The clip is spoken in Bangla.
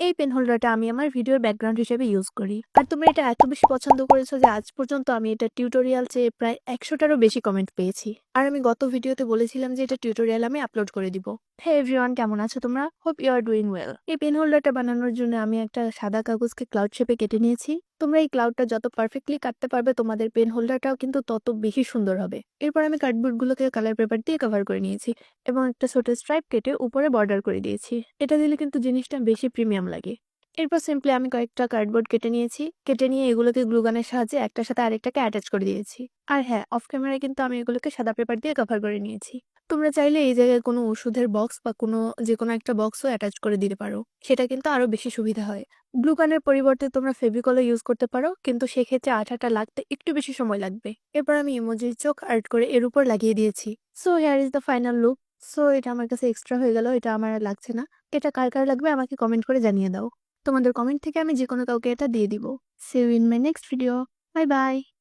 এই পেন হোল্ডারটা আমি আমার ভিডিওর ব্যাকগ্রাউন্ড হিসেবে ইউজ করি। আর তোমরা এটা এত বেশি পছন্দ করেছো যে আজ পর্যন্ত আমি এটা টিউটোরিয়াল চেয়ে প্রায় ১০০টারও বেশি কমেন্ট পেয়েছি। আর আমি গত ভিডিওতে বলেছিলাম যে এটা টিউটোরিয়াল আমি আপলোড করে দিব। হে এভরিওয়ান, কেমন আছো তোমরা? Hope you are doing well. এই পেন হোল্ডারটা বানানোর জন্য আমি একটা সাদা কাগজকে ক্লাউড শেপে কেটে নিয়েছি। তোমরা এই ক্লাউডটা যত পারফেক্টলি কাটতে পারবে তোমাদের পেন হোল্ডারটাও কিন্তু তত বেশি সুন্দর হবে। এরপর আমি কার্ডবোর্ড গুলোকে কালার পেপার দিয়ে কভার করে নিয়েছি এবং একটা ছোট স্ট্রাইপ কেটে উপরে বর্ডার করে দিয়েছি। এটা দিলে কিন্তু জিনিসটা বেশি প্রিমিয়াম লাগে। এরপর সিম্পলি আমি কয়েকটা কার্ডবোর্ড কেটে নিয়েছি। কেটে নিয়ে এগুলোকে গ্লুগানের সাহায্যে একটার সাথে আরেকটাকে অ্যাটাচ করে দিয়েছি। আর হ্যাঁ, অফ ক্যামেরায় কিন্তু আমি এগুলোকে সাদা পেপার দিয়ে কভার করে নিয়েছি। তোমরা চাইলে এই জায়গায় কোনো ওষুধের বক্স বা যেকোনো একটা বক্সও অ্যাটাচ করে দিতে পারো। সেটা কিন্তু আরো বেশি সুবিধা হয়। গ্লুগানের পরিবর্তে তোমরা ফেভিকলও ইউজ করতে পারো, কিন্তু সেক্ষেত্রে আঠাটা লাগতে একটু বেশি সময় লাগবে। এরপর আমি ইমোজির চোখ আর্ট করে এর উপর লাগিয়ে দিয়েছি। So here is the final look. So এটা আমার কাছে এক্সট্রা হয়ে গেল, এটা আমার আর লাগছে না। এটা কার কার লাগবে আমাকে কমেন্ট করে জানিয়ে দাও। তোমাদের কমেন্ট থেকে আমি যেকোনো কাউকে এটা দিয়ে দিব। See you in my next video. Bye by.